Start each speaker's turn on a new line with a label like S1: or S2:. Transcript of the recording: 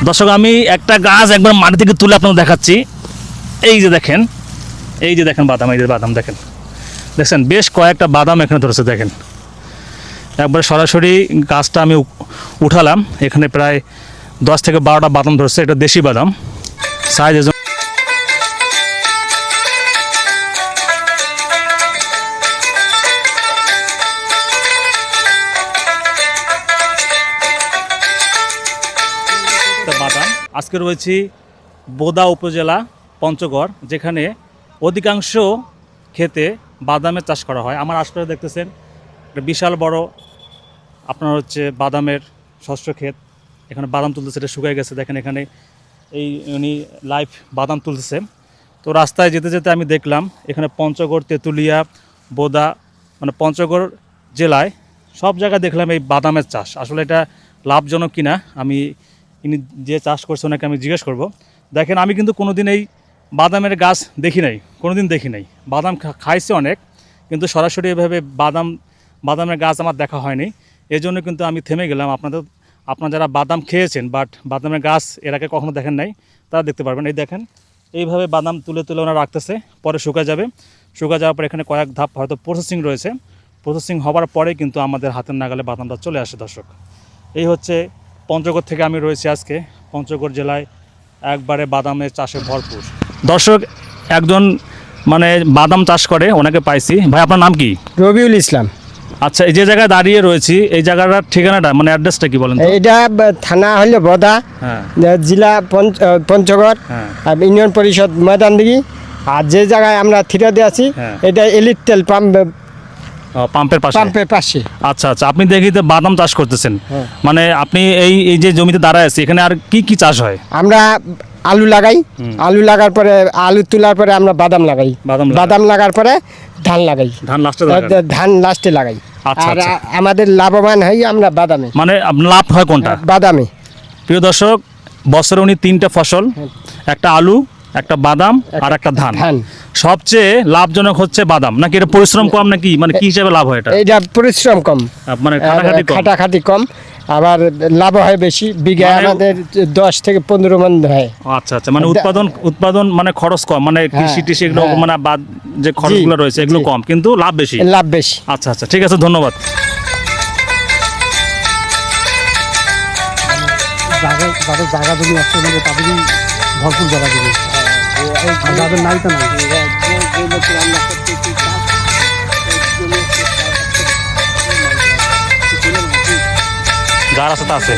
S1: দর্শক আমি একটা গাছ একবার মাটি থেকে তুলে আপনাদের দেখাচ্ছি। এই যে দেখেন বাদাম, এই যে বাদাম দেখেন, দেখছেন বেশ কয়েকটা বাদাম এখানে ধরেছে দেখেন। একবার সরাসরি গাছটা আমি উঠালাম, এখানে প্রায় 10 থেকে 12টা বাদাম ধরছে। এটা দেশি বাদাম, সাইজ বাদাম। আজকে রয়েছি বোদা উপজেলা পঞ্চগড়, যেখানে অধিকাংশ ক্ষেতে বাদামের চাষ করা হয়। আমার আশপাশে দেখতেছেন একটা বিশাল বড় আপনার হচ্ছে বাদামের শস্য ক্ষেত। এখানে বাদাম তুলতেছে, এটা শুকিয়ে গেছে দেখেন। এখানে এই উনি লাইভ বাদাম তুলতেছে। তো রাস্তায় যেতে যেতে আমি দেখলাম এখানে পঞ্চগড়, তেঁতুলিয়া, বোদা, মানে পঞ্চগড় জেলায় সব জায়গায় দেখলাম এই বাদামের চাষ। আসলে এটা লাভজনক কিনা আমি ইনি যে চাষ করছে ওনাকে আমি জিজ্ঞেস করব। দেখেন আমি কিন্তু কোনোদিন এই বাদামের গাছ দেখি নাই, কোনোদিন দেখি নাই। বাদাম খাইছে অনেক, কিন্তু সরাসরি এভাবে বাদামের গাছ আমার দেখা হয়নি। এই জন্য কিন্তু আমি থেমে গেলাম। আপনারা যারা বাদাম খেয়েছেন বাট বাদামের গাছ এর আগে কখনো দেখেন নাই, তারা দেখতে পারবেন। এই দেখেন এইভাবে বাদাম তুলে ওনারা রাখতেছে, পরে শুকায় যাবে। শুকায় যাওয়ার পরে এখানে কয়েক ধাপ হয়তো প্রসেসিং রয়েছে। প্রসেসিং হওয়ার পরে কিন্তু আমাদের হাতের নাগালে বাদামটা চলে আসে। দর্শক, এই হচ্ছে পঞ্চগড় থেকে আমি রয়েছি আজকে। পঞ্চগড় জেলায় একবারে বাদামের চাষে ভরপুর। দর্শক, একজন মানে বাদাম চাষ করে, ওনাকে পাইছি। ভাই আপনার নাম কি?
S2: রবিউল ইসলাম।
S1: আচ্ছা, এই যে জায়গায় দাঁড়িয়ে রয়েছি এই জায়গাটার ঠিকানাটা মানে অ্যাড্রেসটা কি বলেন তো?
S2: এটা থানা হলো বোদা,
S1: হ্যাঁ,
S2: জেলা পঞ্চগড়,
S1: হ্যাঁ,
S2: আর ইউনিয়ন পরিষদ ময়দানদিঘি। আর যে জায়গায় আমরা থিরাতে আছি
S1: হ্যাঁ।
S2: এটা এলিট তেল
S1: পাম্পের পাশে।
S2: পাম্পের পাশে।
S1: আচ্ছা আচ্ছা, আপনি দেখি তো বাদাম চাষ করতেছেন।
S2: হ্যাঁ।
S1: মানে আপনি এই যে জমিতে দাঁড়ায় আছে এখানে আর কি চাষ হয়?
S2: আমরা আলু লাগাই, আলু লাগার পরে আলু তোলার পরে আমরা বাদাম লাগাই, বাদাম লাগার পরে ধান লাগাই,
S1: ধান লাস্টে
S2: ধান লাস্টে লাগাই।
S1: আচ্ছা,
S2: আর
S1: আচ্ছা।
S2: আমাদের লাভবান হই আমরা বাদামে।
S1: মানে লাভ হয় কোনটা?
S2: বাদামে।
S1: প্রিয় দর্শক, বছরে উনি 3টা ফসল, একটা আলু, একটা বাদাম আর একটা ধান। সবচেয়ে লাভজনক হচ্ছে বাদাম। নাকি এটা পরিশ্রম কম, নাকি মানে কি হিসাবে লাভ হয় এটা?
S2: এটা পরিশ্রম কম,
S1: মানে
S2: খাটাখাটি কম, আবার লাভ হয় বেশি। বিঘায় আমাদের 10 থেকে 15 মণ হয়।
S1: আচ্ছা আচ্ছা, মানে উৎপাদন মানে খরচ কম, মানে কৃষি টিষি এগুলো মানে বাদ যে খরচগুলো রয়েছে এগুলো কম, কিন্তু লাভ বেশি। আচ্ছা আচ্ছা, ঠিক আছে, ধন্যবাদ।
S2: জায়গা জমি আছে তাদেরই ভরপুর জায়গা জমি, যাদের নাই তো নাই।
S1: যার আছে তা আছে।